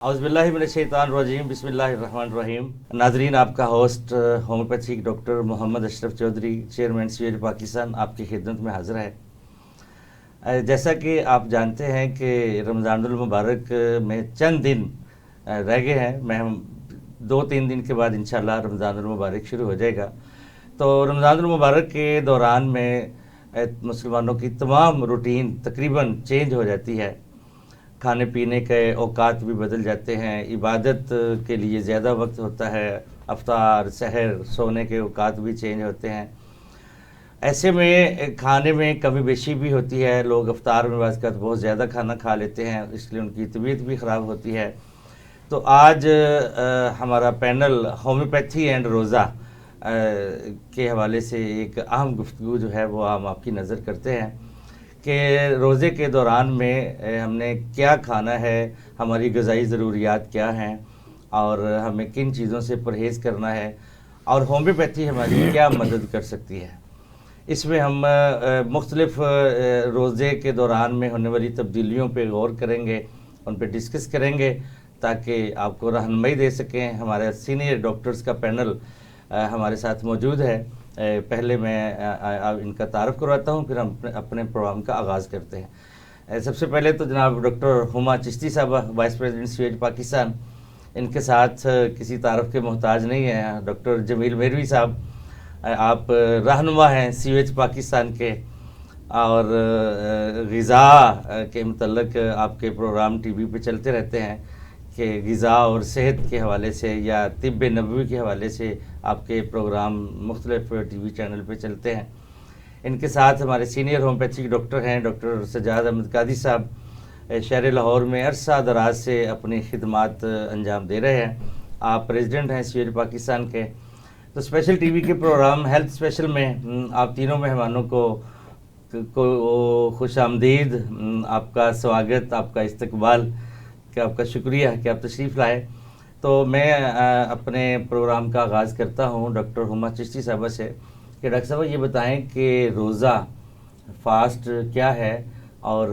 اعوذ باللہ من الشیطان الرجیم، بسم اللہ الرحمن الرحیم۔ ناظرین، آپ کا ہوسٹ ہومیوپیتھک ڈاکٹر محمد اشرف چودھری، چیئرمین CH پاکستان، آپ کی خدمت میں حاضر ہے۔ جیسا کہ آپ جانتے ہیں کہ رمضان المبارک میں چند دن رہ گئے ہیں، میں 2-3 دن کے بعد انشاءاللہ رمضان المبارک شروع ہو جائے گا۔ تو رمضان المبارک کے دوران میں مسلمانوں کی تمام روٹین تقریباً چینج ہو جاتی ہے، کھانے پینے کے اوقات بھی بدل جاتے ہیں، عبادت کے لیے زیادہ وقت ہوتا ہے، افطار، سحر، سونے کے اوقات بھی چینج ہوتے ہیں۔ ایسے میں کھانے میں کمی بیشی بھی ہوتی ہے، لوگ افطار میں بعض اوقات بہت زیادہ کھانا کھا لیتے ہیں، اس لیے ان کی طبیعت بھی خراب ہوتی ہے۔ تو آج ہمارا پینل ہومیوپیتھی اینڈ روزہ کے حوالے سے ایک اہم گفتگو جو ہے وہ ہم آپ کی نظر کرتے ہیں کہ روزے کے دوران میں ہم نے کیا کھانا ہے، ہماری غذائی ضروریات کیا ہیں اور ہمیں کن چیزوں سے پرہیز کرنا ہے، اور ہومیوپیتھی ہماری کیا مدد کر سکتی ہے۔ اس میں ہم مختلف روزے کے دوران میں ہونے والی تبدیلیوں پہ غور کریں گے، ان پہ ڈسکس کریں گے تاکہ آپ کو رہنمائی دے سکیں۔ ہمارے سینئر ڈاکٹرز کا پینل ہمارے ساتھ موجود ہے۔ پہلے میں ان کا تعارف کرواتا ہوں، پھر ہم اپنے پروگرام کا آغاز کرتے ہیں۔ سب سے پہلے تو جناب ڈاکٹر ہما چشتی صاحبہ، وائس پریزیڈنٹ CH پاکستان، ان کے ساتھ کسی تعارف کے محتاج نہیں ہیں۔ ڈاکٹر جمیل میروی صاحب، آپ رہنما ہیں CH پاکستان کے، اور غذا کے متعلق آپ کے پروگرام ٹی وی پہ چلتے رہتے ہیں کہ غذا اور صحت کے حوالے سے یا طب نبوی کے حوالے سے آپ کے پروگرام مختلف ٹی وی چینل پہ چلتے ہیں۔ ان کے ساتھ ہمارے سینئر ہومیوپیتھک ڈاکٹر ہیں ڈاکٹر سجاد احمد قادری صاحب، شہر لاہور میں عرصہ دراز سے اپنی خدمات انجام دے رہے ہیں۔ آپ پریزیڈنٹ ہیں CH پاکستان کے۔ تو اسپیشل ٹی وی کے پروگرام ہیلتھ اسپیشل میں آپ تینوں مہمانوں کو خوش آمدید، آپ کا سواگت، آپ کا استقبال، کہ آپ کا شکریہ کہ آپ تشریف لائے۔ تو میں اپنے پروگرام کا آغاز کرتا ہوں ڈاکٹر ہما چشتی صاحبہ سے کہ ڈاکٹر صاحبہ یہ بتائیں کہ روزہ فاسٹ کیا ہے اور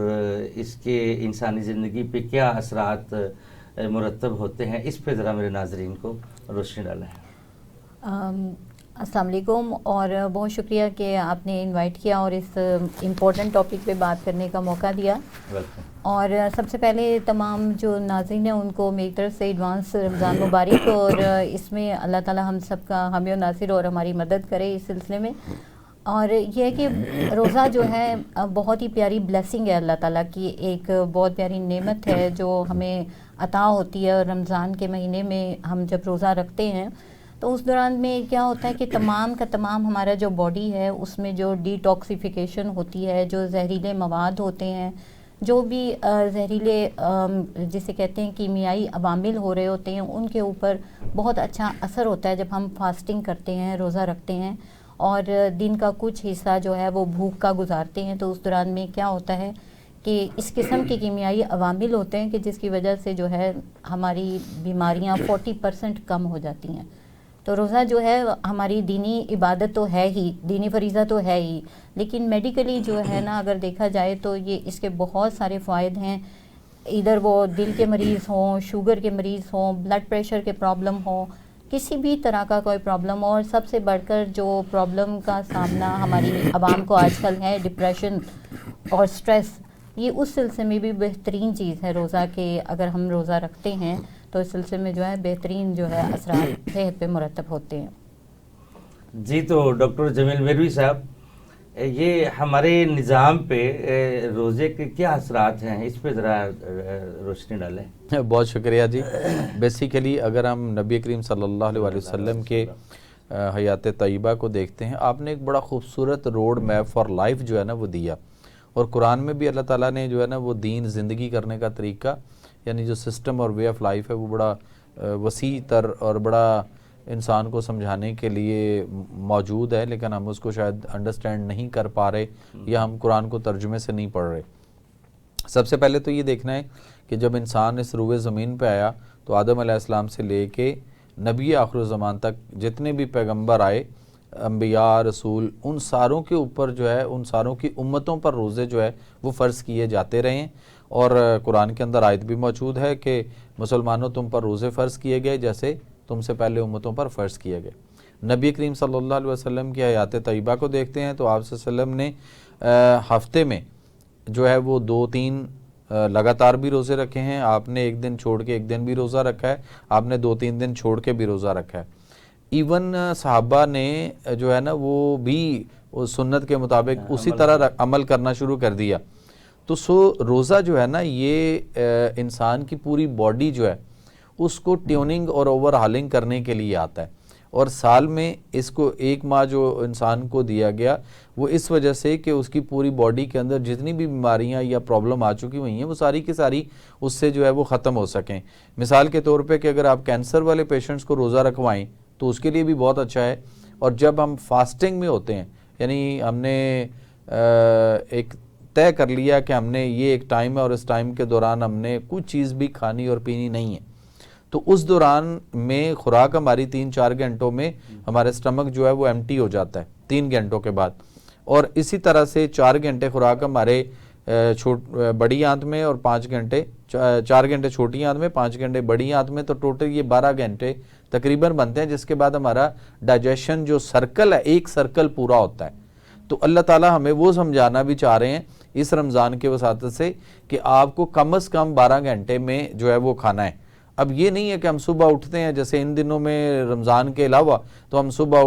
اس کے انسانی زندگی پہ کیا اثرات مرتب ہوتے ہیں، اس پہ ذرا میرے ناظرین کو روشنی ڈالیں۔ السلام علیکم، اور بہت شکریہ کہ آپ نے انوائٹ کیا اور اس امپورٹنٹ ٹاپک پہ بات کرنے کا موقع دیا۔ اور سب سے پہلے تمام جو ناظرین ہیں ان کو میری طرف سے ایڈوانس رمضان مبارک، اور اس میں اللہ تعالی ہم سب کا حامی و ناصر اور ہماری مدد کرے اس سلسلے میں۔ اور یہ ہے کہ روزہ جو ہے بہت ہی پیاری بلیسنگ ہے، اللہ تعالیٰ کی ایک بہت پیاری نعمت ہے جو ہمیں عطا ہوتی ہے۔ اور رمضان کے مہینے میں ہم جب روزہ رکھتے ہیں تو اس دوران میں کیا ہوتا ہے کہ تمام کا تمام ہمارا جو باڈی ہے اس میں جو ڈی ٹاکسیفیکیشن ہوتی ہے، جو زہریلے مواد ہوتے ہیں، جو بھی زہریلے جسے کہتے ہیں کیمیائی عوامل ہو رہے ہوتے ہیں، ان کے اوپر بہت اچھا اثر ہوتا ہے جب ہم فاسٹنگ کرتے ہیں، روزہ رکھتے ہیں اور دن کا کچھ حصہ جو ہے وہ بھوک کا گزارتے ہیں۔ تو اس دوران میں کیا ہوتا ہے کہ اس قسم کے کیمیائی عوامل ہوتے ہیں کہ جس کی وجہ سے جو ہے ہماری بیماریاں 40% کم ہو جاتی ہیں۔ تو روزہ جو ہے ہماری دینی عبادت تو ہے ہی، دینی فریضہ تو ہے ہی، لیکن میڈیکلی جو ہے نا اگر دیکھا جائے تو یہ اس کے بہت سارے فوائد ہیں۔ ادھر وہ دل کے مریض ہوں، شوگر کے مریض ہوں، بلڈ پریشر کے پرابلم ہوں، کسی بھی طرح کا کوئی پرابلم ہو، اور سب سے بڑھ کر جو پرابلم کا سامنا ہماری عوام کو آج کل ہے، ڈپریشن اور سٹریس، یہ اس سلسلے میں بھی بہترین چیز ہے روزہ، کہ اگر ہم روزہ رکھتے ہیں تو اس سلسلے میں جو ہے بہترین جو ہے اثرات صحت پہ مرتب ہوتے ہیں۔ جی، تو ڈاکٹر جمیل میروی صاحب، یہ ہمارے نظام پہ روزے کے کیا اثرات ہیں، اس پہ ذرا روشنی ڈالیں۔ بہت شکریہ جی۔ بیسیکلی اگر ہم نبی کریم صلی اللہ علیہ وسلم کے حیات طیبہ کو دیکھتے ہیں، آپ نے ایک بڑا خوبصورت روڈ میپ فار لائف جو ہے نا وہ دیا، اور قرآن میں بھی اللہ تعالیٰ نے جو ہے نا وہ دین زندگی کرنے کا طریقہ، یعنی جو سسٹم اور وے آف لائف ہے، وہ بڑا وسیع تر اور بڑا انسان کو سمجھانے کے لیے موجود ہے، لیکن ہم اس کو شاید انڈرسٹینڈ نہیں کر پا رہے یا ہم قرآن کو ترجمے سے نہیں پڑھ رہے۔ سب سے پہلے تو یہ دیکھنا ہے کہ جب انسان اس روئے زمین پہ آیا تو آدم علیہ السلام سے لے کے نبی آخر الزمان تک جتنے بھی پیغمبر آئے، انبیاء، رسول، ان ساروں کے اوپر جو ہے، ان ساروں کی امتوں پر روزے جو ہے وہ فرض کیے جاتے رہے ہیں، اور قرآن کے اندر آیت بھی موجود ہے کہ مسلمانوں تم پر روزے فرض کیے گئے جیسے تم سے پہلے امتوں پر فرض کیے گئے۔ نبی کریم صلی اللہ علیہ وسلم کی حیات طیبہ کو دیکھتے ہیں تو آپ صلی اللہ علیہ وسلم نے ہفتے میں جو ہے وہ 2-3 لگاتار بھی روزے رکھے ہیں، آپ نے ایک دن چھوڑ کے ایک دن بھی روزہ رکھا ہے، آپ نے 2-3 دن چھوڑ کے بھی روزہ رکھا ہے۔ ایون صحابہ نے جو ہے نا وہ بھی سنت کے مطابق اسی طرح عمل کرنا شروع کر دیا۔ تو روزہ جو ہے نا یہ انسان کی پوری باڈی جو ہے اس کو ٹیوننگ اور اوور ہالنگ کرنے کے لیے آتا ہے، اور سال میں اس کو 1 ماہ جو انسان کو دیا گیا وہ اس وجہ سے کہ اس کی پوری باڈی کے اندر جتنی بھی بیماریاں یا پرابلم آ چکی ہوئی ہیں وہ ساری کی ساری اس سے جو ہے وہ ختم ہو سکیں۔ مثال کے طور پہ کہ اگر آپ کینسر والے پیشنٹس کو روزہ رکھوائیں تو اس کے لیے بھی بہت اچھا ہے، اور جب ہم فاسٹنگ میں ہوتے ہیں یعنی ہم نے ایک طے کر لیا کہ ہم نے یہ ایک ٹائم ہے اور اس ٹائم کے دوران ہم نے کچھ چیز بھی کھانی اور پینی نہیں ہے، تو اس دوران میں خوراک ہماری 3-4 گھنٹوں میں ہمارے سٹمک جو ہے وہ ایمٹی ہو جاتا ہے 3 گھنٹوں کے بعد، اور اسی طرح سے 4 گھنٹے خوراک ہمارے بڑی آنت میں اور 5 گھنٹے 4 گھنٹے چھوٹی آنت میں 5 گھنٹے بڑی آنت میں، تو ٹوٹل یہ 12 گھنٹے تقریباً بنتے ہیں، جس کے بعد ہمارا ڈائجیشن جو سرکل ہے ایک سرکل پورا ہوتا ہے۔ تو اللہ تعالیٰ ہمیں وہ سمجھانا بھی چاہ رہے ہیں اس رمضان کے وساطت سے کہ آپ کو کم از کم 12 گھنٹے میں جو ہے وہ کھانا ہے۔ اب یہ نہیں ہے کہ ہم صبح اٹھتے ہیں جیسے ان دنوں میں رمضان کے علاوہ تو ہم صبح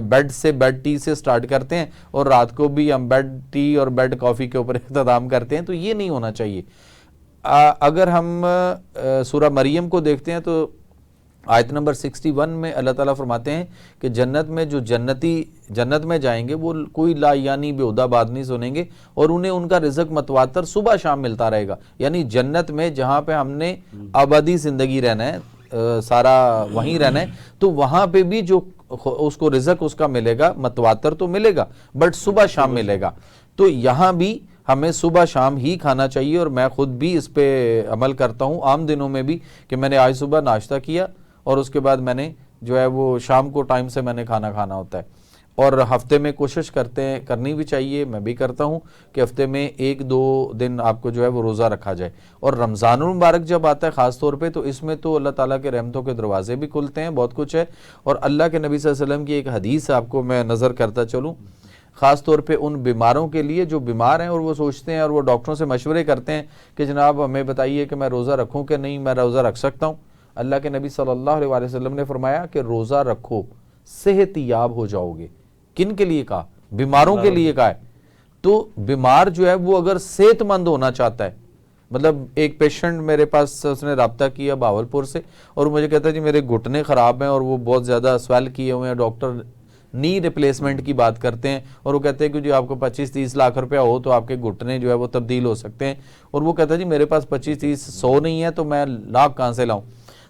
بیڈ ٹی سے سٹارٹ کرتے ہیں اور رات کو بھی ہم بیڈ ٹی اور بیڈ کافی کے اوپر اختتام کرتے ہیں، تو یہ نہیں ہونا چاہیے۔ اگر ہم سورہ مریم کو دیکھتے ہیں تو آیت نمبر 61 میں اللہ تعالیٰ فرماتے ہیں کہ جنت میں جو جنتی جنت میں جائیں گے وہ کوئی لا یعنی بے ہدہ بات نہیں سنیں گے، اور انہیں ان کا رزق متواتر صبح شام ملتا رہے گا۔ یعنی جنت میں جہاں پہ ہم نے آبادی زندگی رہنا ہے، سارا وہیں رہنا ہے، تو وہاں پہ بھی جو اس کو رزق اس کا ملے گا متواتر تو ملے گا، بٹ صبح شام ملے گا۔ تو یہاں بھی ہمیں صبح شام ہی کھانا چاہیے، اور میں خود بھی اس پہ عمل کرتا ہوں عام دنوں میں بھی کہ میں نے آج صبح ناشتہ کیا اور اس کے بعد میں نے جو ہے وہ شام کو ٹائم سے میں نے کھانا ہوتا ہے، اور ہفتے میں کوشش کرنی بھی چاہیے، میں بھی کرتا ہوں کہ ہفتے میں 1-2 دن آپ کو جو ہے وہ روزہ رکھا جائے۔ اور رمضان المبارک جب آتا ہے خاص طور پہ تو اس میں تو اللہ تعالیٰ کے رحمتوں کے دروازے بھی کھلتے ہیں، بہت کچھ ہے، اور اللہ کے نبی صلی اللہ علیہ وسلم کی ایک حدیث آپ کو میں نظر کرتا چلوں، خاص طور پہ ان بیماروں کے لیے جو بیمار ہیں اور وہ سوچتے ہیں اور وہ ڈاکٹروں سے مشورے کرتے ہیں کہ جناب ہمیں بتائیے کہ میں روزہ رکھوں کہ نہیں، میں روزہ رکھ سکتا ہوں۔ اللہ کے نبی صلی اللہ علیہ وسلم نے فرمایا کہ روزہ رکھو صحت یاب ہو جاؤ گے۔ کن کے لیے کہا؟ بیماروں کے لیے کہا ہے۔ تو بیمار جو ہے وہ اگر صحت مند ہونا چاہتا ہے، مطلب ایک پیشنٹ میرے پاس اس نے رابطہ کیا بہاولپور سے اور مجھے کہتا ہے جی میرے گھٹنے خراب ہیں اور وہ بہت زیادہ سویل کیے ہوئے ہیں، ڈاکٹر نی ریپلیسمنٹ کی بات کرتے ہیں، اور وہ کہتے ہیں کہ جی آپ کو 25-30 لاکھ روپیہ ہو تو آپ کے گھٹنے جو ہے وہ تبدیل ہو سکتے ہیں، اور وہ کہتا ہے جی میرے پاس 25-30-100 نہیں ہے تو میں لاکھ کہاں سے لاؤں؟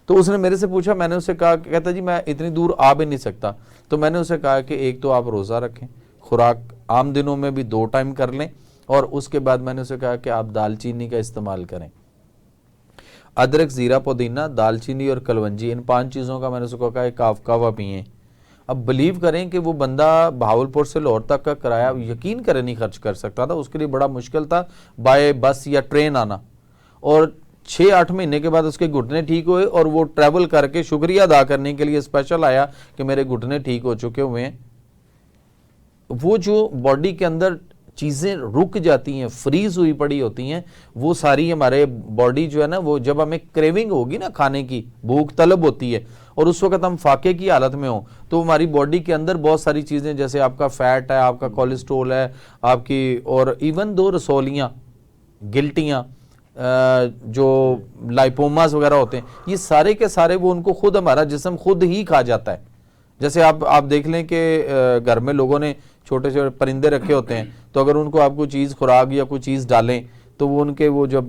تو اس نے میرے سے پوچھا، میں نے اسے کہا، کہتا جی میں اتنی دور آ بھی نہیں سکتا، تو میں نے اسے کہا کہ ایک تو آپ روزہ رکھیں، خوراک عام دنوں میں بھی 2 ٹائم کر لیں، اور اس کے بعد میں نے اسے کہا کہ آپ دال چینی کا استعمال کریں، ادرک، زیرہ، پودینہ، دال چینی اور کلونجی، ان 5 چیزوں کا میں نے اسے کہا کہ کعوہ پئیں۔ اب بلیو کریں کہ وہ بندہ بہاولپور سے لاہور تک کا کرایہ یقین کریں نہیں خرچ کر سکتا تھا، اس کے لیے بڑا مشکل تھا بائے بس یا ٹرین آنا، اور 6-8 مہینے کے بعد اس کے گھٹنے ٹھیک ہوئے اور وہ ٹریول کر کے شکریہ ادا کرنے کے لیے اسپیشل آیا کہ میرے گھٹنے ٹھیک ہو چکے ہوئے ہیں۔ وہ جو باڈی کے اندر چیزیں رک جاتی ہیں، فریز ہوئی پڑی ہوتی ہیں، وہ ساری ہمارے باڈی جو ہے نا، وہ جب ہمیں کریونگ ہوگی نا، کھانے کی بھوک طلب ہوتی ہے اور اس وقت ہم فاقے کی حالت میں ہوں، تو ہماری باڈی کے اندر بہت ساری چیزیں جیسے آپ کا فیٹ ہے، آپ کا کولیسٹرول ہے، آپ کی، اور ایون 2 رسولیاں، گلٹیاں، جو لائپوماز وغیرہ ہوتے ہیں، یہ سارے کے سارے وہ ان کو خود ہمارا جسم خود ہی کھا جاتا ہے۔ جیسے آپ دیکھ لیں کہ گھر میں لوگوں نے چھوٹے چھوٹے پرندے رکھے ہوتے ہیں، تو اگر ان کو آپ کو چیز خوراک یا کوئی چیز ڈالیں تو وہ ان کے وہ جب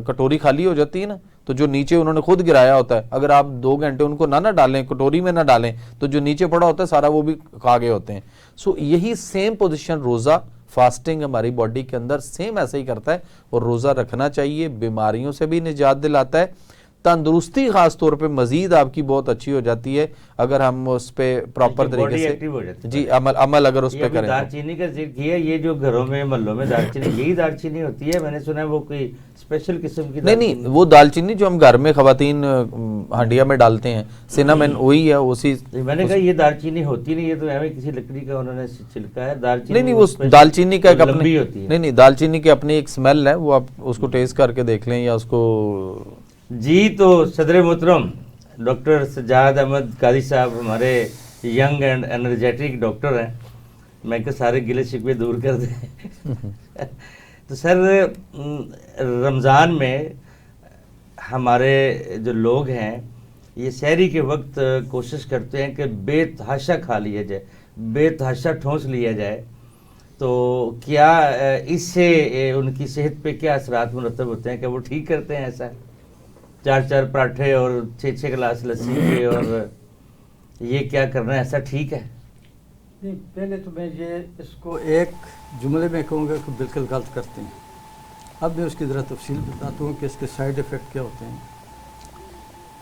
کٹوری خالی ہو جاتی ہے نا، تو جو نیچے انہوں نے خود گرایا ہوتا ہے، اگر آپ 2 گھنٹے ان کو نہ ڈالیں، کٹوری میں نہ ڈالیں، تو جو نیچے پڑا ہوتا ہے سارا وہ بھی کھا گئے ہوتے ہیں۔ سو یہی سیم پوزیشن روزہ، فاسٹنگ ہماری باڈی کے اندر سیم ایسے ہی کرتا ہے، اور روزہ رکھنا چاہیے، بیماریوں سے بھی نجات دلاتا ہے۔ تندرستی خاص طور پہ مزید آپ کی بہت اچھی ہو جاتی ہے اگر ہم اس پہ پراپر طریقے سے جی عمل اگر اس پہ کریں. دار چینی کا ذکر کیا، یہ جو گھروں میں محلوں میں دار چینی، یہی دار چینی ہوتی ہے؟ میں نے سنا ہے وہ کوئی اسپیشل قسم کی نہیں وہ دال چینی جو ہم گھر میں خواتین ہانڈیا میں ڈالتے ہیں سینامن وہی ہے اسی. میں نے کہا یہ دار چینی ہوتی نہیں، یہ تو ایویں کسی لکڑی کا انہوں نے چھلکا ہے. دار چینی نہیں وہ دال چینی کا ایک لمبی ہوتی ہے. نہیں دال چینی کی اپنی ایک اسمیل ہے، وہ آپ اس کو ٹیسٹ کر کے دیکھ لیں یا اس کو. جی تو صدر محترم ڈاکٹر سجاد احمد قاضی صاحب ہمارے ینگ اینڈ انرجیٹک ڈاکٹر ہیں، میں کہ سارے گلے شکوے دور کر دیں. تو سر رمضان میں ہمارے جو لوگ ہیں یہ سحری کے وقت کوشش کرتے ہیں کہ بے تحاشا کھا لیا جائے، بے تحاشا ٹھونس لیا جائے. تو کیا اس سے ان کی صحت پہ کیا اثرات مرتب ہوتے ہیں؟ کہ وہ ٹھیک کرتے ہیں ایسا 4 پراٹھے اور 6 گلاس لسی کے، اور یہ کیا کرنا ہے، ایسا ٹھیک ہے؟ نہیں، پہلے تو میں یہ اس کو ایک جملے میں کہوں گا کہ بالکل غلط کرتے ہیں. اب میں اس کی ذرا تفصیل بتاتا ہوں کہ اس کے سائیڈ ایفیکٹ کیا ہوتے ہیں.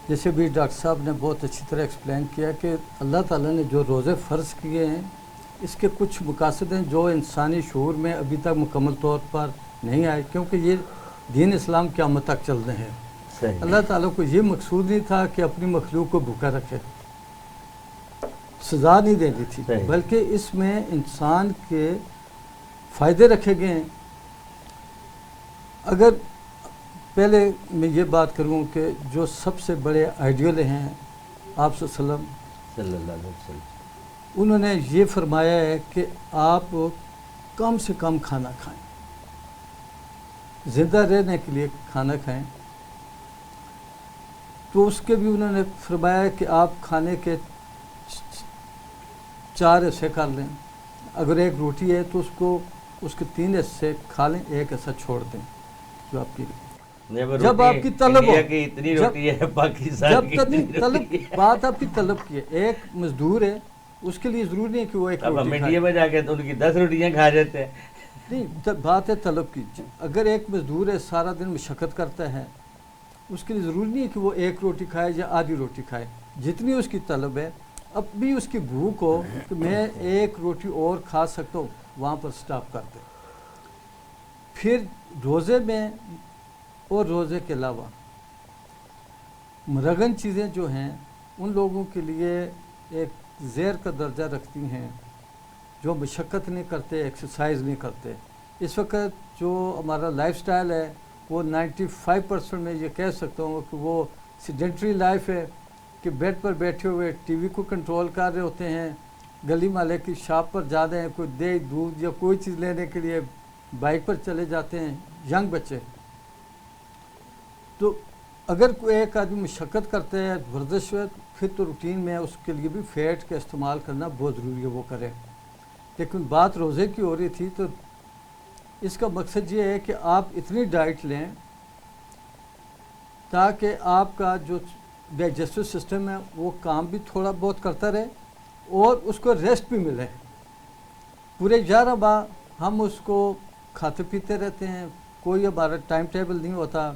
جیسے بھی ڈاکٹر صاحب نے بہت اچھی طرح ایکسپلین کیا کہ اللہ تعالیٰ نے جو روزے فرض کیے ہیں اس کے کچھ مقاصد ہیں جو انسانی شعور میں ابھی تک مکمل طور پر نہیں آئے، کیونکہ یہ دین اسلام قیامت تک چل رہے ہیں. اللہ تعالیٰ کو یہ مقصود نہیں تھا کہ اپنی مخلوق کو بھوکا رکھے، سزا نہیں دینی تھی، بلکہ اس میں انسان کے فائدے رکھے گئے ہیں. اگر پہلے میں یہ بات کروں کہ جو سب سے بڑے آئیڈیل ہیں آپ صلی اللہ علیہ وسلم، انہوں نے یہ فرمایا ہے کہ آپ کم سے کم کھانا کھائیں، زندہ رہنے کے لیے کھانا کھائیں. تو اس کے بھی انہوں نے فرمایا کہ آپ کھانے کے 4 حصے کر لیں. اگر ایک روٹی ہے تو اس کے 3 حصے کھا لیں، ایک حصہ چھوڑ دیں جو آپ کی. جب آپ کی طلب ہو، بات آپ کی طلب کی ہے، ایک مزدور ہے اس کے لیے ضروری نہیں کہ وہ ایک روٹی کھائے. میں جا کے تو ان کی 10 روٹیاں کھا جاتے ہیں. نہیں، بات ہے طلب کی. اگر ایک مزدور ہے سارا دن مشقت کرتا ہے، اس کے لیے ضروری نہیں ہے کہ وہ ایک روٹی کھائے یا آدھی روٹی کھائے، جتنی اس کی طلب ہے. اب بھی اس کی بھوک ہو کہ میں ایک روٹی اور کھا سکتا ہوں، وہاں پر سٹاپ کر دیں. پھر روزے میں اور روزے کے علاوہ مرغن چیزیں جو ہیں ان لوگوں کے لیے ایک زیر کا درجہ رکھتی ہیں جو مشقت نہیں کرتے، ایکسرسائز نہیں کرتے. اس وقت جو ہمارا لائف سٹائل ہے وہ 95% میں یہ کہہ سکتا ہوں کہ وہ سیڈنٹری لائف ہے، کہ بیڈ پر بیٹھے ہوئے ٹی وی کو کنٹرول کر رہے ہوتے ہیں، گلی محلے کی شاپ پر جا رہے ہیں، کوئی دہی دودھ یا کوئی چیز لینے کے لیے بائک پر چلے جاتے ہیں ینگ بچے. تو اگر کوئی ایک آدمی مشقت کرتا ہے، ورزش ہے، پھر تو روٹین میں اس کے لیے بھی فیٹ کا استعمال کرنا بہت ضروری ہے، وہ کرے. لیکن بات روزے کی ہو رہی تھی، تو اس کا مقصد یہ ہے کہ آپ اتنی ڈائٹ لیں تاکہ آپ کا جو ڈائجسٹو سسٹم ہے وہ کام بھی تھوڑا بہت کرتا رہے اور اس کو ریسٹ بھی ملے. پورے 11 ماہ ہم اس کو کھاتے پیتے رہتے ہیں، کوئی ہمارا ٹائم ٹیبل نہیں ہوتا.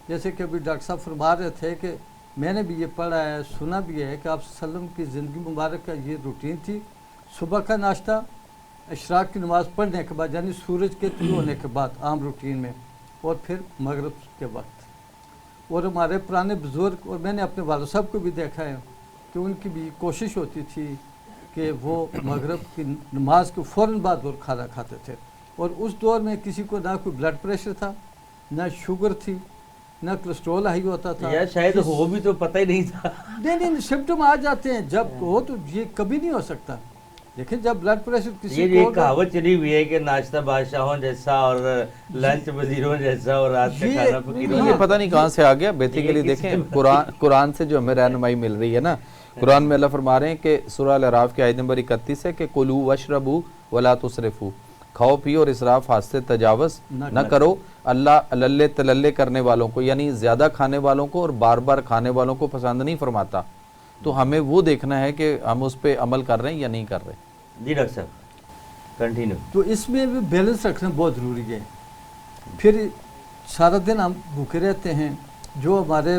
جیسے کہ ابھی ڈاکٹر صاحب فرما رہے تھے کہ میں نے بھی یہ پڑھا ہے، سنا بھی ہے کہ آپ صلی اللہ علیہ وسلم کی زندگی مبارک کا یہ روٹین تھی. صبح کا ناشتہ، اشراق کی نماز پڑھنے کے بعد یعنی سورج کے طلوع ہونے کے بعد عام روٹین میں، اور پھر مغرب کے وقت. اور ہمارے پرانے بزرگ، اور میں نے اپنے والد صاحب کو بھی دیکھا ہے کہ ان کی بھی کوشش ہوتی تھی کہ وہ مغرب کی نماز کے فوراً بعد وہ کھانا کھاتے تھے. اور اس دور میں کسی کو نہ کوئی بلڈ پریشر تھا، نہ شوگر تھی، نہ کولیسٹرول ہائی ہوتا تھا، یا شاید ہو بھی تو پتہ ہی نہیں تھا. نہیں سمپٹم آ جاتے ہیں جب ہو، تو یہ کبھی نہیں ہو سکتا. لیکن جب بلڈ پریشر کسی کو، یہ کہاوت چلی ہوئی ہے کہ ناشتہ بادشاہوں جیسا اور لنچ وزیروں جیسا اور رات کا کھانا فقیروں. یہ پتہ نہیں کہاں سے آ گیا. بیسیکلی دیکھیں قرآن سے جو ہمیں رہنمائی مل رہی ہے نا، قرآن میں اللہ فرما رہے ہیں کہ سورہ الاعراف کی آیت نمبر 31 ہے کہ کلوا واشربوا ولا تسرفوا، کھاؤ پیو اور اسراف حد سے تجاوز نہ کرو. اللہ للے تللے کرنے والوں کو یعنی زیادہ کھانے والوں کو اور بار بار کھانے والوں کو پسند نہیں فرماتا. تو ہمیں وہ دیکھنا ہے کہ ہم اس پہ عمل کر رہے ہیں یا نہیں کر رہے. جی ڈاکٹر صاحب کنٹینیو. تو اس میں بھی بیلنس رکھنا بہت ضروری ہے. پھر سارا دن ہم بھوکے رہتے ہیں، جو ہمارے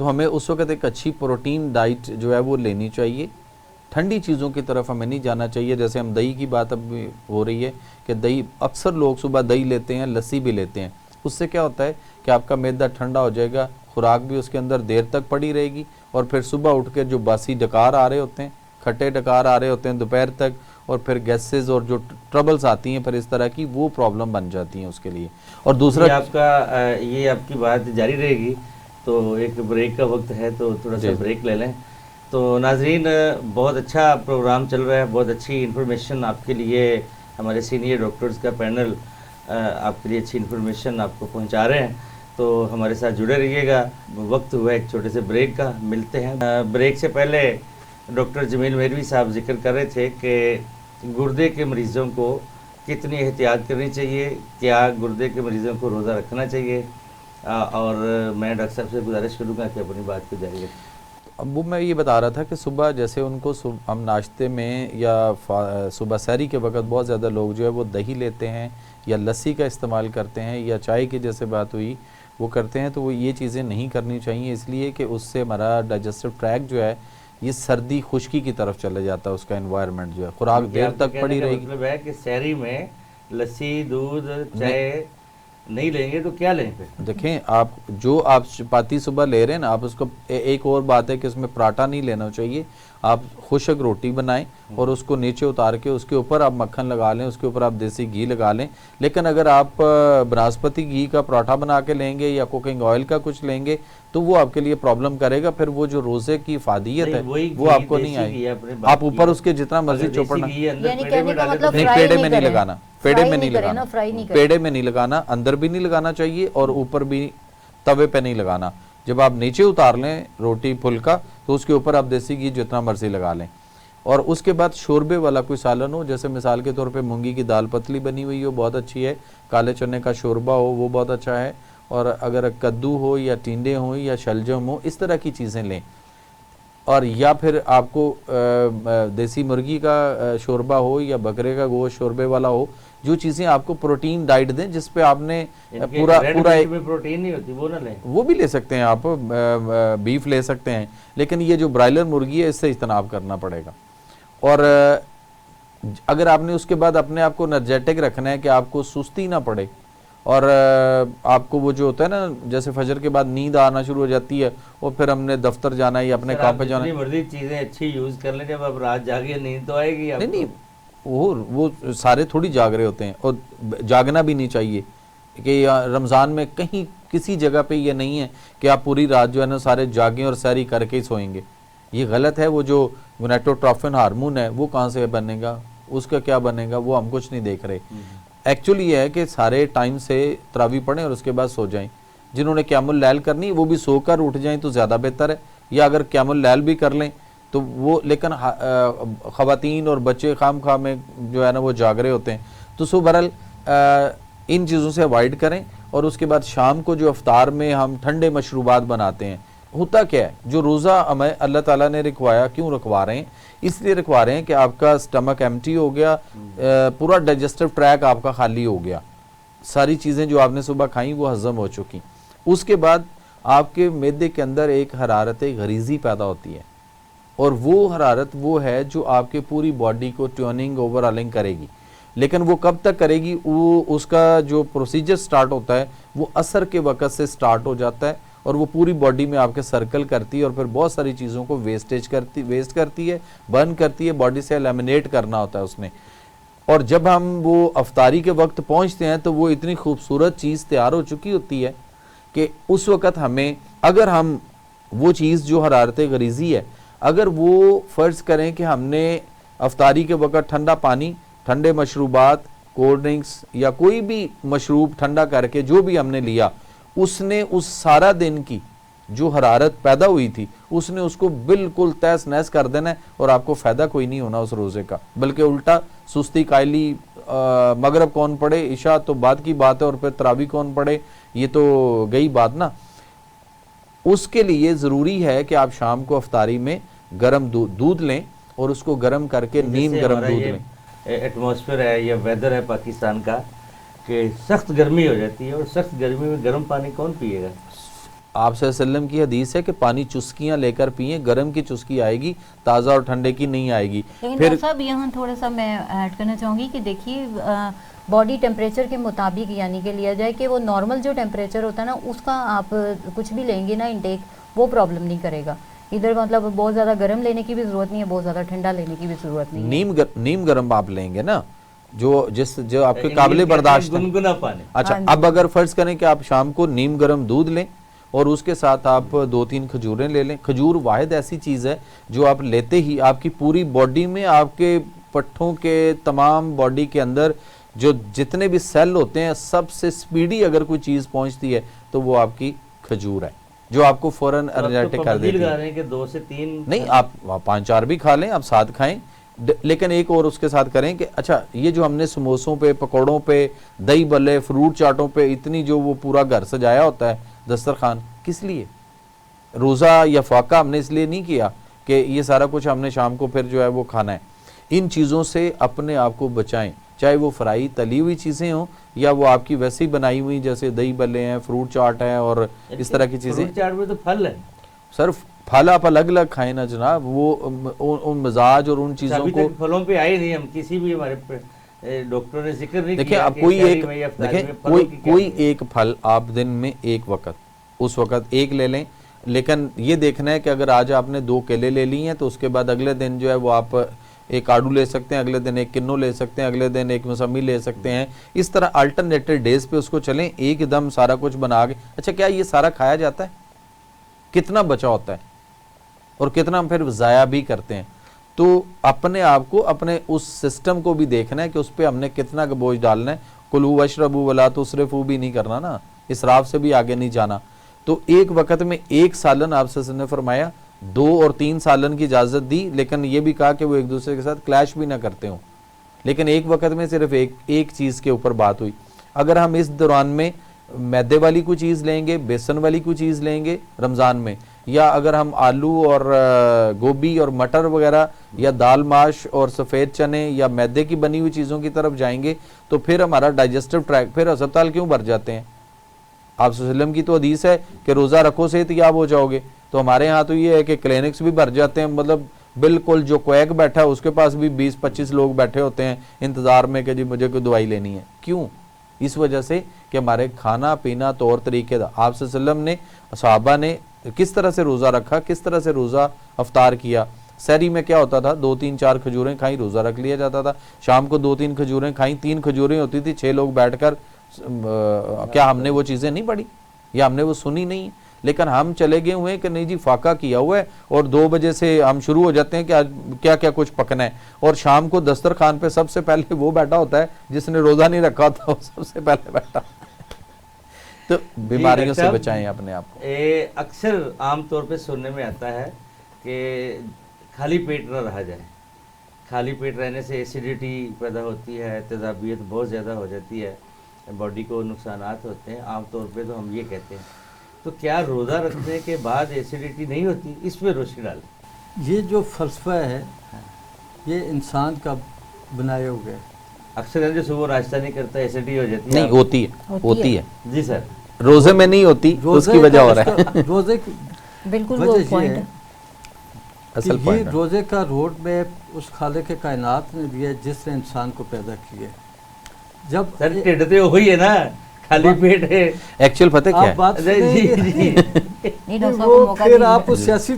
تو ہمیں اس وقت ایک اچھی پروٹین ڈائٹ جو ہے وہ لینی چاہیے. ٹھنڈی چیزوں کی طرف ہمیں نہیں جانا چاہیے. جیسے ہم دہی کی بات اب بھی ہو رہی ہے کہ دہی اکثر لوگ صبح دہی لیتے ہیں, لسی بھی لیتے ہیں. اس سے کیا ہوتا ہے کہ آپ کا معدہ ٹھنڈا ہو جائے گا, خوراک بھی اس کے اندر دیر تک پڑی رہے گی, اور پھر صبح اٹھ کے جو باسی ڈکار آ رہے ہوتے ہیں, کھٹے ڈکار آ رہے ہوتے ہیں دوپہر تک, اور پھر گیسز اور جو ٹربلز آتی ہیں پھر اس طرح کی, وہ پرابلم بن جاتی ہیں اس کے لیے. اور دوسرا یہ آپ کی بات جاری رہے گی تو ایک بریک کا وقت ہے, تو تھوڑا سا بریک لے لیں. تو ناظرین, بہت اچھا پروگرام چل رہا ہے, بہت اچھی انفارمیشن آپ کے لیے ہمارے سینئر ڈاکٹرز کا پینل آپ کے لیے اچھی انفارمیشن آپ کو پہنچا رہے ہیں. تو ہمارے ساتھ جڑے رہیے گا. وقت ہوا ایک چھوٹے سے بریک کا, ملتے ہیں. بریک سے پہلے ڈاکٹر جمیل مہروی صاحب ذکر کر رہے تھے کہ گردے کے مریضوں کو کتنی احتیاط کرنی چاہیے, کیا گردے کے مریضوں کو روزہ رکھنا چاہیے, اور میں ڈاکٹر صاحب سے گزارش کروں گا کہ اپنی بات کو جاری رکھیں. اب وہ میں یہ بتا رہا تھا کہ صبح جیسے ان کو ہم ناشتے میں یا صبح سحری کے وقت بہت زیادہ لوگ جو ہے وہ دہی لیتے ہیں یا لسی کا استعمال کرتے ہیں یا چائے کی جیسے بات ہوئی وہ کرتے ہیں, تو وہ یہ چیزیں نہیں کرنی چاہیے, اس لیے کہ اس سے ہمارا ڈائجسٹو ٹریک جو ہے یہ سردی خشکی کی طرف چلے جاتا ہے. اس کا انوائرمنٹ جو ہے خوراک دیر تک پڑی رہے گی. مطلب ہے کہ سحری میں لسی, دودھ, چائے نہیں لیں گے تو کیا لیں پھر؟ دیکھیں آپ جو آپ چپاتی صبح لے رہے ہیں نا, آپ اس کو ایک اور بات ہے کہ اس میں پراٹھا نہیں لینا چاہیے. آپ خشک روٹی بنائیں اور اس کو نیچے اتار کے اس کے اوپر آپ مکھن لگا لیں, اس کے اوپر آپ دیسی گھی لگا لیں. لیکن اگر آپ بناسپتی گھی کا پراٹھا بنا کے لیں گے یا کوکنگ آئل کا کچھ لیں گے تو وہ آپ کے لیے پرابلم کرے گا. پھر وہ جو روزے کی افادیت ہے وہ آپ کو نہیں آئے گی. آپ اوپر اس کے جتنا مرضی چوپڑنا, نہیں پیڑے میں نہیں لگانا, پیڑے میں نہیں لگانا, پیڑے میں نہیں لگانا, اندر بھی نہیں لگانا چاہیے اور اوپر بھی توے پہ نہیں لگانا. جب آپ نیچے اتار لیں روٹی پھلکا تو اس کے اوپر آپ دیسی گھی جتنا مرضی لگا لیں. اور اس کے بعد شوربے والا کوئی سالن ہو, جیسے مثال کے طور پہ مونگی کی دال پتلی بنی ہوئی ہو, بہت اچھی ہے. کالے چنے کا شوربہ ہو, وہ بہت اچھا ہے. اور اگر کدو ہو یا ٹینڈے ہوں یا شلجم ہو, اس طرح کی چیزیں لیں. اور یا پھر آپ کو دیسی مرغی کا شوربہ ہو یا بکرے کا گوشت شوربے والا ہو, جو چیزیں آپ کو پروٹین ڈائٹ دیں جس پہ آپ نے پورا پروٹین نہیں ہوتی وہ نہ لیں, وہ بھی لے سکتے ہیں آپ, بیف لے سکتے ہیں. لیکن یہ جو برائلر مرغی ہے اس سے اجتناب کرنا پڑے گا. اور اگر آپ نے اس کے بعد اپنے آپ کو انرجیٹک رکھنا ہے کہ آپ کو سستی نہ پڑے, اور آپ کو وہ جو ہوتا ہے نا جیسے فجر کے بعد نیند آنا شروع ہو جاتی ہے اور پھر ہم نے دفتر جانا ہے یا اپنے کام پہ جانا ہے, مرضی چیزیں اچھی یوز کر لیں, جب آپ رات جاگے نیند تو آئے گی. نہیں وہ سارے تھوڑی جاگ رہے ہوتے ہیں, اور جاگنا بھی نہیں چاہیے. کہ رمضان میں کہیں کسی جگہ پہ یہ نہیں ہے کہ آپ پوری رات جو ہے نا سارے جاگیں اور سحری کر کے ہی سوئیں گے, یہ غلط ہے. وہ جو گونیٹوٹروفن ہارمون ہے وہ کہاں سے بنے گا, اس کا کیا بنے گا, وہ ہم کچھ نہیں دیکھ رہے. ایکچولی یہ ہے کہ سارے ٹائم سے تراویح پڑھیں اور اس کے بعد سو جائیں. جنہوں نے قیام اللیل کرنی وہ بھی سو کر اٹھ جائیں تو زیادہ بہتر ہے, یا اگر قیام اللیل بھی کر لیں تو وہ, لیکن خواتین اور بچے خام خواہ میں جو ہے نا وہ جاگ رہے ہوتے ہیں. تو سو بہرحال ان چیزوں سے اوائڈ کریں. اور اس کے بعد شام کو جو افطار میں ہم ٹھنڈے مشروبات بناتے ہیں, ہوتا کیا ہے, جو روزہ ہمیں اللہ تعالیٰ نے رکھوایا, کیوں رکھوا رہے ہیں, اس لیے رکھوا رہے ہیں کہ آپ کا سٹمک ایمٹی ہو گیا, پورا ڈائجسٹو ٹریک آپ کا خالی ہو گیا, ساری چیزیں جو آپ نے صبح کھائیں وہ ہضم ہو چکی. اس کے بعد آپ کے معدے کے اندر ایک حرارت غریزی پیدا ہوتی ہے, اور وہ حرارت وہ ہے جو آپ کے پوری باڈی کو ٹیوننگ اوور آلنگ کرے گی. لیکن وہ کب تک کرے گی, وہ اس کا جو پروسیجر سٹارٹ ہوتا ہے وہ عصر کے وقت سے سٹارٹ ہو جاتا ہے, اور وہ پوری باڈی میں آپ کے سرکل کرتی ہے, اور پھر بہت ساری چیزوں کو ویسٹ کرتی ہے, برن کرتی ہے, باڈی سے ایلیمنیٹ کرنا ہوتا ہے اس نے. اور جب ہم وہ افطاری کے وقت پہنچتے ہیں تو وہ اتنی خوبصورت چیز تیار ہو چکی ہوتی ہے کہ اس وقت ہمیں, اگر ہم وہ چیز جو حرارت غریزی ہے, اگر وہ فرض کریں کہ ہم نے افطاری کے وقت ٹھنڈا پانی, ٹھنڈے مشروبات, کولڈ ڈرنکس یا کوئی بھی مشروب ٹھنڈا کر کے جو بھی ہم نے لیا, اس نے اس سارا دن کی جو حرارت پیدا ہوئی تھی اس نے اس کو بالکل تہس نہس کر دینا ہے, اور آپ کو فائدہ کوئی نہیں ہونا اس روزے کا, بلکہ الٹا سستی قائلی, مغرب کون پڑھے, عشاء تو بعد کی بات ہے, اور پھر تراویح کون پڑھے, یہ تو گئی بات نا. اس کے لیے ضروری ہے کہ آپ شام کو افطاری میں گرم دودھ لیں, اور اس کو گرم کر کے نیم گرم دودھ لیں. ایٹماسفیئر ہے یا ویدر ہے پاکستان کا کہ سخت گرمی ہو جاتی ہے, اور سخت گرمی میں گرم پانی کون پیے گا؟ آپ صلی اللہ علیہ وسلم کی حدیث ہے کہ پانی چسکیاں لے کر پئیں، گرم کی چسکی آئے گی، تازہ اور ٹھنڈے کی نہیں آئے گی. لیکن پھر ڈاکٹر صاحب یہاں تھوڑا سا میں ایڈ کرنا چاہوں گی کہ دیکھیے باڈی ٹیمپریچر کے مطابق یعنی کہ لیا جائے کہ وہ نارمل جو ٹیمپریچر ہوتا ہے نا اس کا آپ کچھ بھی لیں گے نا انٹیک وہ پرابلم نہیں کرے گا. ادھر مطلب بہت زیادہ گرم لینے کی بھی ضرورت نہیں ہے، بہت زیادہ ٹھنڈا لینے کی بھی ضرورت نہیں ہے. نیم گرم آپ لیں گے نا جو آپ کے قابل برداشت ہے. گنگنا پانی. اچھا اب اگر فرض کریں کہ آپ شام کو نیم گرم دودھ لیں اور اس کے ساتھ آپ 2-3 کھجوریں لے لیں. کھجور واحد ایسی چیز ہے جو آپ لیتے ہی آپ کی پوری باڈی میں، آپ کے پٹھوں کے تمام باڈی کے اندر جو جتنے بھی سیل ہوتے ہیں سب سے سپیڈی اگر کوئی چیز پہنچتی ہے تو وہ آپ کی کھجور ہے جو آپ کو فوراً انرجیٹک کر دیتی ہے. کہ 2 سے 3 نہیں، آپ 5-4 بھی کھا لیں، آپ 7 کھائیں، لیکن ایک اور اس کے ساتھ کریں کہ اچھا یہ جو ہم نے سموسوں پہ، پکوڑوں پہ، دہی بلے، فروٹ چاٹوں پہ اتنی جو وہ پورا گھر سجایا ہوتا ہے دسترخوان، کس لیے؟ روزہ یا فاقہ ہم نے اس لیے نہیں کیا کہ یہ سارا کچھ ہم نے شام کو پھر جو ہے وہ کھانا ہے. ان چیزوں سے اپنے آپ کو بچائیں، چاہے وہ فرائی تلی ہوئی چیزیں ہوں یا وہ آپ کی ویسے ہی بنائی ہوئی جیسے دہی بلے ہیں، فروٹ چاٹ ہیں اور اس طرح کی چیزیں. فروٹ چاٹ میں تو پھل ہے سر پھل آپ الگ الگ کھائیں نا جناب، وہ ان مزاج اور ان چیزوں ابھی کو تک پھلوں پہ آئے نہیں. ہم کسی بھی ہمارے ڈاکٹر نے ذکر نہیں دیکھیں. کیا آپ کہ کوئی شہری ایک میں یا افطاری دیکھیں میں پھلوں کی کیا کوئی اہمیت. ایک پھل آپ دن میں ایک وقت اس وقت ایک لے لیں، لیکن یہ دیکھنا ہے کہ اگر آج آپ نے 2 کیلے لے لی ہیں تو اس کے بعد اگلے دن جو ہے وہ آپ ایک آڑو لے سکتے ہیں، اگلے دن ایک کنو لے سکتے ہیں، اگلے دن ایک موسمی لے سکتے ہیں. اس طرح الٹرنیٹڈ ڈیز پہ اس کو چلیں. ایک دم سارا کچھ بنا کے اچھا کیا یہ سارا کھایا جاتا ہے؟ کتنا بچا ہوتا ہے اور کتنا ہم پھر ضائع بھی کرتے ہیں. تو اپنے آپ کو، اپنے اس سسٹم کو بھی دیکھنا ہے کہ اس پہ ہم نے کتنا کا بوجھ ڈالنا ہے. کلوا واشربوا ولا تسرفوا بھی نہیں کرنا نا، اسراف سے بھی آگے نہیں جانا. تو ایک وقت میں 1 سالن آپ سے نے فرمایا، 2 اور 3 سالن کی اجازت دی، لیکن یہ بھی کہا کہ وہ ایک دوسرے کے ساتھ کلیش بھی نہ کرتے ہوں. لیکن ایک وقت میں صرف ایک چیز کے اوپر بات ہوئی. اگر ہم اس دوران میں میدے والی کوئی چیز لیں گے، بیسن والی کوئی چیز لیں گے رمضان میں، یا اگر ہم آلو اور گوبھی اور مٹر وغیرہ یا دال ماش اور سفید چنے یا میدے کی بنی ہوئی چیزوں کی طرف جائیں گے تو پھر ہمارا ڈائجسٹو ٹریک، پھر ہسپتال کیوں بھر جاتے ہیں؟ آپ صلی اللہ علیہ وسلم کی تو حدیث ہے کہ روزہ رکھو صحت یاب ہو جاؤ گے. تو ہمارے ہاں تو یہ ہے کہ کلینکس بھی بھر جاتے ہیں. مطلب بالکل جو کویک بیٹھا ہے اس کے پاس بھی 20-25 لوگ بیٹھے ہوتے ہیں انتظار میں کہ جی مجھے کوئی دوائی لینی ہے. کیوں؟ اس وجہ سے کہ ہمارے کھانا پینا طور طریقے دا. آپ صلی اللہ علیہ وسلم نے، صحابہ نے کس طرح سے روزہ رکھا، کس طرح سے روزہ افطار کیا. سحری میں کیا ہوتا تھا؟ 2-3-4 کھجوریں کھائیں، روزہ رکھ لیا جاتا تھا. شام کو 2-3 کھجوریں کھائیں، 3 کھجوریں ہوتی تھی، 6 لوگ بیٹھ کر. کیا ہم نے وہ چیزیں نہیں پڑھی یا ہم نے وہ سنی نہیں؟ لیکن ہم چلے گئے ہوئے کہ نہیں جی فاقہ کیا ہوا ہے اور 2 بجے سے ہم شروع ہو جاتے ہیں کہ کیا کیا کچھ پکنا ہے. اور شام کو دسترخوان پہ سب سے پہلے وہ بیٹھا ہوتا ہے جس نے روزہ نہیں رکھا ہوتا، وہ سب سے پہلے بیٹھا. تو بیماریوں سے بچائیں اپنے آپ کو. اکثر عام طور پہ سننے میں آتا ہے کہ خالی پیٹ نہ رہا جائے. خالی پیٹ رہنے سے ایسیڈیٹی پیدا ہوتی ہے، تیزابیت بہت زیادہ ہو جاتی ہے، باڈی کو نقصانات ہوتے ہیں. عام طور پہ تو ہم یہ کہتے ہیں. تو کیا روزہ رکھنے کے بعد ایسیڈیٹی نہیں ہوتی؟ اس پہ روشنی ڈالیں. یہ جو فلسفہ ہے یہ انسان کا بنایا ہوا ہے. اکثر جو صبح ناشتہ نہیں کرتا ایسیڈیٹی ہو جاتی ہے. نہیں ہوتی ہے جی سر. روزے میں نہیں ہوتی، اس کی وجہ ہو رہا ہے. روزے کی بالکل وہ پوائنٹ ہے. اصل یہ پوائنٹ روزے کا روڈ میپ اس خالق کائنات نے دیا جس نے انسان کو پیدا کیا. جب سر ٹھڈ تو وہی ہے نا، خالی پیٹ ہے. ایکچوئل پتہ کیا آپ ہے؟ بات وہ پھر آپ سیاسی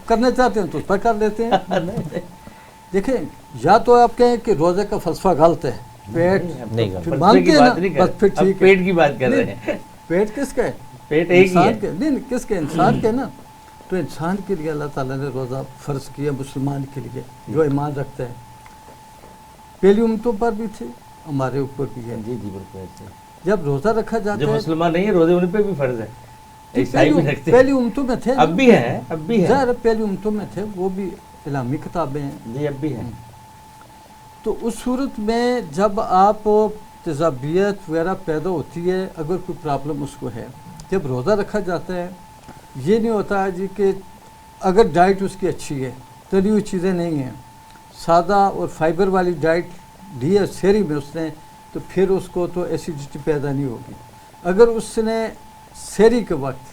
کرنا چاہتے ہیں تو اس پر کر لیتے ہیں. دیکھیں یا تو آپ کہیں کہ روزے کا فلسفہ غلط ہے، پیٹ مانتے ہیں نا، بس پھر ٹھیک ہے. پیٹ کی بات کر رہے ہیں. پیٹ کس کا ہے؟ پیٹ ایک ہی ہے. انسان کے. نہیں کس کے؟ انسان کے نا. تو انسان کے لیے اللہ تعالیٰ نے روزہ فرض کیا مسلمان کے لیے جو ایمان رکھتا ہے. پہلی امتوں پر بھی تھے، ہمارے اوپر بھی ہے. جی جی بالکل. جب روزہ رکھا جاتا جو ہے، مسلمان نہیں ہے روزے ان پہ بھی فرض ہے. عیسائی بھی رکھتے ہیں. پہلی امتوں میں تھے، اب بھی ہیں، اب بھی ہیں. ظاہر پہلی امتوں میں تھے، وہ بھی اسلامی کتابیں ہیں. جی اب بھی ہیں. تو اس صورت میں جب آپ تیزابیت وغیرہ پیدا ہوتی ہے، اگر کوئی پرابلم اس کو ہے، جب روزہ رکھا جاتا ہے، یہ نہیں ہوتا ہے جی کہ اگر ڈائٹ اس کی اچھی ہے، تلی ہوئی چیزیں نہیں ہیں، سادہ اور فائبر والی ڈائٹ لی ہے سحری میں اس نے، تو پھر اس کو تو ایسیڈیٹی پیدا نہیں ہوگی. اگر اس نے سحری کے وقت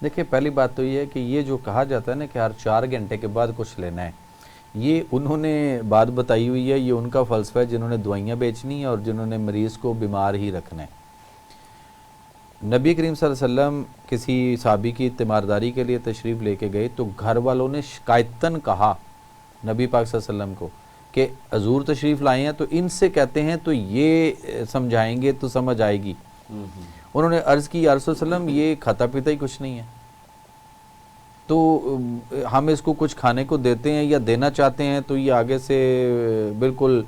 دیکھیں پہلی بات تو یہ ہے کہ یہ جو کہا جاتا ہے نا کہ ہر 4 گھنٹے کے بعد کچھ لینا ہے، یہ انہوں نے بات بتائی ہوئی ہے، یہ ان کا فلسفہ ہے جنہوں نے دوائیاں بیچنی ہیں اور جنہوں نے مریض کو بیمار ہی رکھنا ہے۔ نبی کریم صلی اللہ علیہ وسلم کسی صحابی کی تیمارداری کے لیے تشریف لے کے گئے تو گھر والوں نے شکایتاً کہا نبی پاک صلی اللہ علیہ وسلم کو کہ حضور تشریف لائے ہیں تو ان سے کہتے ہیں تو یہ سمجھائیں گے تو سمجھ آئے گی۔ انہوں نے عرض کی یا رسول اللہ علیہ وسلم یہ کھاتا پیتا ہی کچھ نہیں ہے، تو ہم اس کو کچھ کھانے کو دیتے ہیں یا دینا چاہتے ہیں تو یہ آگے سے بالکل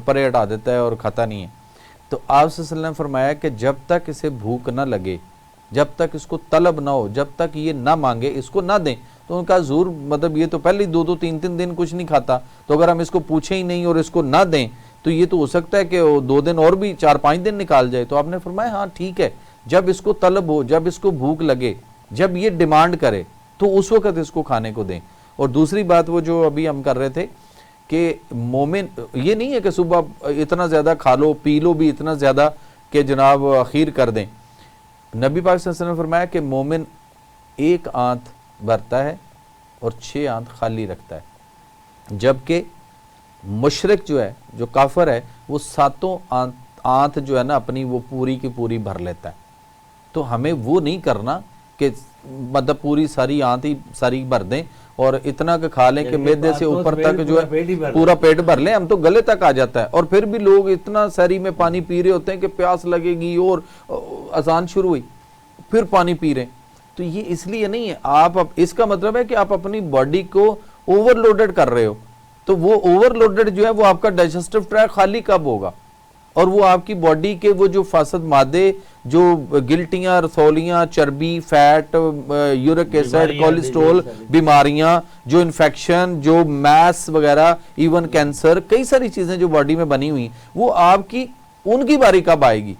پرے ہٹا دیتا ہے اور کھاتا نہیں ہے۔ تو آپ صلی اللہ علیہ وسلم نے فرمایا کہ جب تک اسے بھوک نہ لگے، جب تک اس کو طلب نہ ہو، جب تک یہ نہ مانگے اس کو نہ دیں۔ تو ان کا حضور مطلب یہ تو پہلے 2-2 3-3 دن کچھ نہیں کھاتا، تو اگر ہم اس کو پوچھیں ہی نہیں اور اس کو نہ دیں تو یہ تو ہو سکتا ہے کہ 2 دن اور بھی 4-5 دن نکال جائے۔ تو آپ نے فرمایا ہاں ٹھیک ہے، جب اس کو طلب ہو، جب اس کو بھوک لگے، جب یہ ڈیمانڈ کرے تو اس وقت اس کو کھانے کو دیں۔ اور دوسری بات وہ جو ابھی ہم کر رہے تھے کہ مومن یہ نہیں ہے کہ صبح اتنا زیادہ کھا لو پی لو بھی اتنا زیادہ کہ جناب اخیر کر دیں۔ نبی پاک صلی اللہ علیہ وسلم نے فرمایا کہ مومن 1 آنت بھرتا ہے اور 6 آنت خالی رکھتا ہے، جبکہ مشرک جو ہے، جو کافر ہے، وہ 7 آنت جو ہے نا اپنی وہ پوری کی پوری بھر لیتا ہے۔ تو ہمیں وہ نہیں کرنا کہ مطلب پوری ساری آنت ہی ساری بھر دیں اور اتنا کہ کھا لیں کہ معدے سے اوپر تک جو ہے پورا پیٹ بھر لیں، ہم تو گلے تک آ جاتا ہے۔ اور پھر بھی لوگ اتنا سحری میں پانی پی رہے ہوتے ہیں کہ پیاس لگے گی اور اذان شروع ہوئی پھر پانی پی رہے ہیں۔ تو یہ اس لیے نہیں ہے، آپ اس کا مطلب ہے کہ آپ اپنی باڈی کو اوور لوڈڈ کر رہے ہو، تو وہ اوور لوڈڈ جو ہے وہ آپ کا ڈائجسٹو ٹریک خالی کب ہوگا، اور وہ آپ کی باڈی کے وہ جو فاسد مادے جو گلٹیاں، رسولیاں، چربی، فیٹ، یورک ایسڈ، کولیسٹرول، بیماریاں، جو انفیکشن، جو میس وغیرہ، ایون کینسر، کئی ساری چیزیں جو باڈی میں بنی ہوئی ہیں وہ آپ کی ان کی باری کب آئے گی؟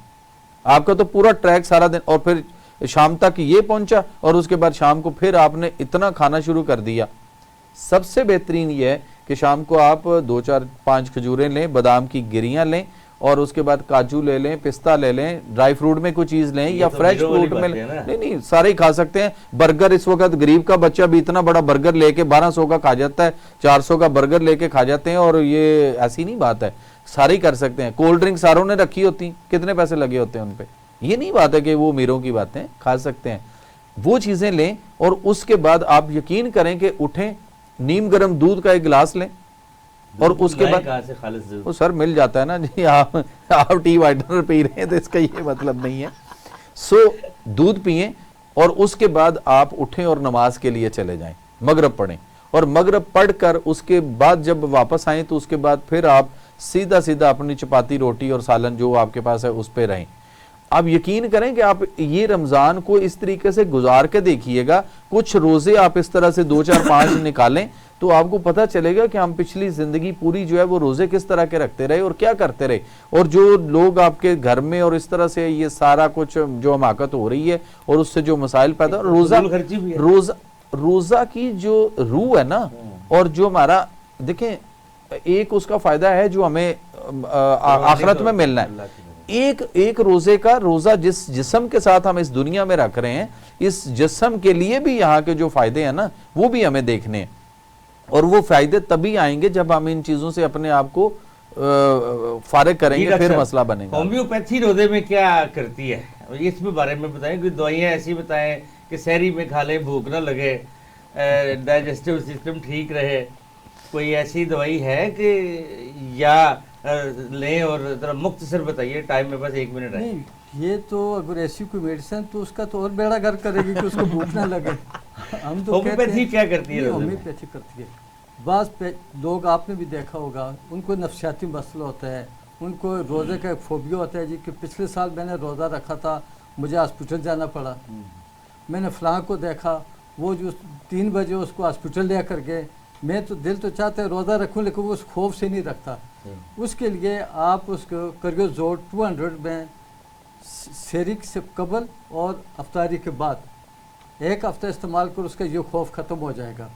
آپ کا تو پورا ٹریک سارا دن، اور پھر شام تک یہ پہنچا اور اس کے بعد شام کو پھر آپ نے اتنا کھانا شروع کر دیا۔ سب سے بہترین یہ ہے کہ شام کو آپ 2-4-5 کھجوریں لیں، بادام کی گریاں لیں، اور اس کے بعد کاجو لے لیں، پستہ لے لیں، ڈرائی فروٹ میں کوئی چیز لیں یا فریش فروٹ میں لیں، نہیں سارے ہی کھا سکتے ہیں۔ برگر اس وقت غریب کا بچہ بھی اتنا بڑا برگر لے کے 1200 کا کھا جاتا ہے، 400 کا برگر لے کے کھا جاتے ہیں، اور یہ ایسی نہیں بات ہے، سارے ہی کر سکتے ہیں۔ کولڈ ڈرنک ساروں نے رکھی ہوتی ہیں، کتنے پیسے لگے ہوتے ہیں ان پہ، یہ نہیں بات ہے کہ وہ امیروں کی باتیں، کھا سکتے ہیں۔ وہ چیزیں لیں اور اس کے بعد آپ یقین کریں کہ اٹھیں، نیم گرم دودھ کا 1 گلاس لیں، اور اس کے بعد وہ سر مل جاتا ہے نا جی، آپ ٹی وائٹنر پی رہے ہیں تو اس کا یہ مطلب نہیں ہے۔ سو دودھ پئیں اور اس کے بعد آپ اٹھیں اور نماز کے لیے چلے جائیں، مغرب پڑھیں، اور مغرب پڑھ کر اس کے بعد جب واپس آئیں تو اس کے بعد پھر آپ سیدھا اپنی چپاتی روٹی اور سالن جو آپ کے پاس ہے اس پہ رہیں۔ آپ یقین کریں کہ آپ یہ رمضان کو اس طریقے سے گزار کے دیکھیے گا، کچھ روزے آپ اس طرح سے 2-4-5 نکالیں تو آپ کو پتہ چلے گا کہ ہم پچھلی زندگی پوری جو ہے وہ روزے کس طرح کے رکھتے رہے اور کیا کرتے رہے، اور جو لوگ آپ کے گھر میں اور اس طرح سے یہ سارا کچھ جو حماقت ہو رہی ہے اور اس سے جو مسائل پیدا روزہ کی جو روح ہے نا، اور جو ہمارا دیکھیں ایک اس کا فائدہ ہے جو ہمیں آخرت میں ملنا ہے، ایک روزے کا روزہ جس جسم کے ساتھ ہم اس دنیا میں رکھ رہے ہیں، اس جسم کے لیے بھی یہاں کے جو فائدے ہیں نا وہ بھی ہمیں دیکھنے ہیں، اور وہ فائدے تبھی آئیں گے جب ہم ان چیزوں سے اپنے آپ کو فارغ کریں گے، پھر مسئلہ بنے گا۔ ہومیوپیتھی روزے میں کیا کرتی ہے اس میں بارے میں بتائیں، کوئی دوائیاں ایسی بتائیں کہ سحری میں کھا لیں بھوک نہ لگے، ڈائجسٹیو سسٹم ٹھیک رہے، کوئی ایسی دوائی ہے کہ یا لیں؟ اور ذرا مختصر بتائیے، ٹائم میں بس 1 منٹ ہے۔ نہیں یہ تو اگر ایسی کوئی میڈیسن تو اس کا تو اور بیڑا گرک کرے گی کہ اس کو بھوک نہ لگے۔ ہم تو ہومیوپیتھی کیا کرتی ہے؟ ہومیوپیتھی کرتی ہے، بعض لوگ آپ نے بھی دیکھا ہوگا ان کو نفسیاتی مسئلہ ہوتا ہے، ان کو روزے کا ایک فوبیا ہوتا ہے جی کہ پچھلے سال میں نے روزہ رکھا تھا مجھے ہاسپٹل جانا پڑا، میں نے فلاں کو دیکھا وہ جو 3 بجے اس کو ہاسپٹل لے کر گئے، میں تو دل تو چاہتا ہے روزہ رکھوں لیکن وہ اس خوف سے نہیں رکھتا۔ اس کے لیے آپ اس کو کریو زور 200 میں سحری سے قبل اور افطاری کے بعد 1 ہفتہ استعمال کر، اس کا یہ خوف ختم ہو جائے گا۔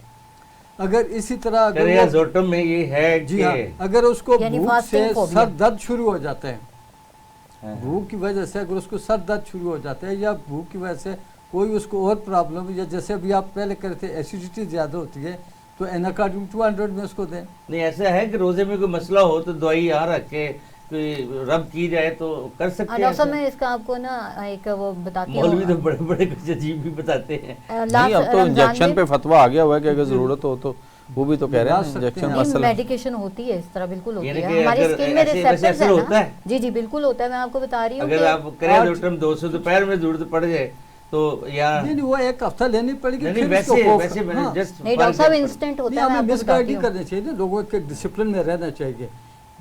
اگر اسی طرح زوٹم میں یہ ہے جی ہاں، اگر اس کو بھوک سے سر درد شروع ہو جاتا ہے، بھوک کی وجہ سے اگر اس کو سر درد شروع ہو جاتا ہے یا بھوک کی وجہ سے کوئی اس کو اور پرابلم یا جیسے ابھی آپ پہلے کہہ رہے تھے ایسیڈیٹی زیادہ ہوتی ہے تو ایناکارڈیم 200 میں اس کو دیں. نہیں ایسا ہے کہ روزے میں کوئی مسئلہ ہو تو دوائی یہاں رکھ کے کوئی رب کی جائے تو کر سکتے ہیں. ڈاکٹر صاحب میں اس کا آپ کو نا ایک وہ بتاتی ہوں. مولوی تو بڑے بڑے کچھ عجیب بھی بتاتے ہیں. نہیں اب تو انجیکشن پہ فتویٰ آ گیا ہوا ہے کہ اگر ضرورت ہو تو وہ بھی تو کہہ رہے ہیں انجیکشن مسئلہ میڈیکیشن ہوتی ہے اس طرح بالکل ہوتی ہے یعنی ہماری اسکن میں ریسپٹرز ہیں ہوتا نا. ہے جی جی بالکل ہوتا ہے. میں آپ کو بتا رہی ہوں اگر آپ کریں ڈاکٹر 200 دوپہر میں ضرورت پڑ جائے تو یا نہیں وہ ایک ہفتہ لینی پڑے گی. نہیں ویسے میں نے جسٹ نہیں ڈاکٹر صاحب انسٹنٹ ہوتا ہے. ہمیں مس گائڈ نہیں کرنا چاہیے نا, لوگوں کے ڈسپلن میں رہنا چاہیے.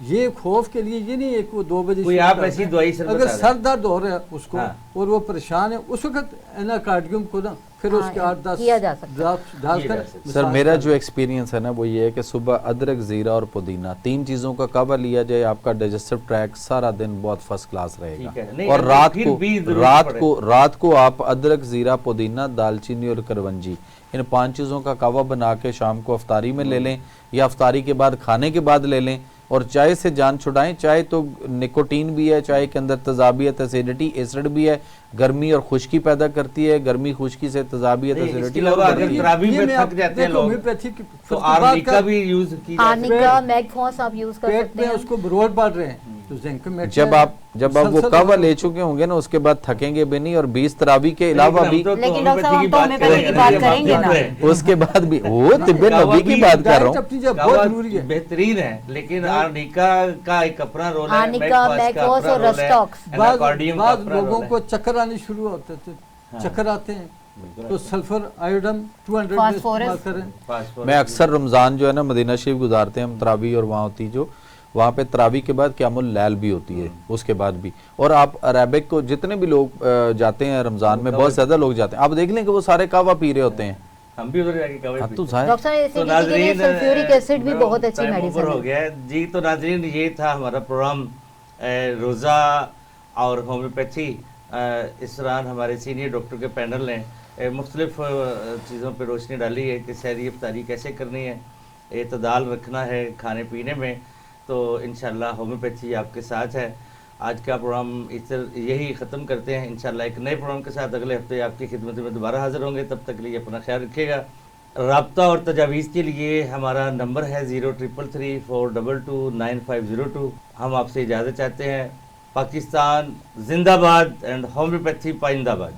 یہ خوف کے لیے یہ نہیں ہے کہ وہ 2 بجے کوئی آپ ایسی دوائی سے اگر سر درد ہو رہا ہے اس کو اور وہ پریشان ہے اس وقت ایناکارڈیم کو نا پھر اس کے 8-10 کیا جا سکتا ڈراپس ڈال کر. سر میرا جو ایکسپیرینس ہے نا وہ یہ ہے کہ صبح ادرک زیرہ اور پودینہ 3 چیزوں کا کور لیا جائے آپ کا ڈائجسٹو ٹریک سارا دن بہت فرسٹ کلاس رہے گا. اور رات کو آپ ادرک زیرہ پودینہ دالچینی اور کروانجی ان 5 چیزوں کا کوا بنا کے شام کو افطاری میں لے لیں یا افطاری کے بعد کھانے کے بعد لے لیں. اور چائے سے جان چھڑائیں. چائے تو نکوٹین بھی ہے, چائے کے اندر تیزابیت ایسیڈیٹی ایسڈ بھی ہے, گرمی اور خشکی پیدا کرتی ہے, گرمی خشکی سے تیزابیت ایسیڈیٹی. اگر تراویح میں تھک جاتے ہیں لوگ تو آرنیکا بھی یوز کی جاتی ہے. آرنیکا میگفاس آپ یوز کر پیٹ سکتے میں ہیں. اس کو برول پڑ رہے ہیں تو زنک میں جب آپ وہ کوا لے چکے ہوں گے نا اس کے بعد تھکیں گے بھی نہیں. اور 20 تراویح کے علاوہ بھی لیکن ڈاکٹر صاحب ہم تو ہومیوپیتھی کی بات کریں گے نا اس کے بعد بھی وہ طب نبوی کی بات کر رہا ہوں. بہت ضروری ہے, بہترین ہے لیکن آرنیکا کا ایک اپنا رول ہے. آرنیکا میگفاس اور رسٹاکس. بعض لوگوں کو چکر آنے شروع ہوتے تھے, چکر آتے ہیں تو سلفر آئیوڈم 200 میں استعمال کریں. میں اکثر رمضان جو ہے نا مدینہ شریف گزارتے ہیں ہم تراویح, اور وہاں ہوتی جو وہاں پہ تراویح کے بعد قیام اللیل بھی ہوتی ہے اس کے بعد بھی. اور آپ عربک کو جتنے بھی لوگ جاتے ہیں رمضان میں بہت زیادہ لوگ جاتے ہیں, آپ دیکھ لیں کہ وہ سارے کعوہ پی رہے ہوتے ہیں. ہم بھی ادھر جا کے کعوہ ڈاکٹر صاحب ایسیڈیٹی کے لیے سلفیورک ایسڈ بھی بہت اچھی میڈیسن ہو گیا ہے. جی تو ناظرین یہ تھا ہمارا پروگرام روزہ اور ہومیوپیتھی. اس دوران ہمارے سینئر ڈاکٹر کے پینل نے مختلف چیزوں پہ روشنی ڈالی ہے کہ سحری افطاری کیسے کرنی ہے, اعتدال رکھنا ہے کھانے پینے میں. تو انشاءاللہ ہومیوپیتھی آپ کے ساتھ ہے. آج کا پروگرام یہی ختم کرتے ہیں. انشاءاللہ ایک نئے پروگرام کے ساتھ اگلے ہفتے آپ کی خدمت میں دوبارہ حاضر ہوں گے. تب تک لیے اپنا خیال رکھیے گا. رابطہ اور تجاویز کے لیے ہمارا نمبر ہے 0333429502. ہم آپ سے اجازت چاہتے ہیں. پاکستان زندہ باد اینڈ ہومیوپیتھی پائندہ باد.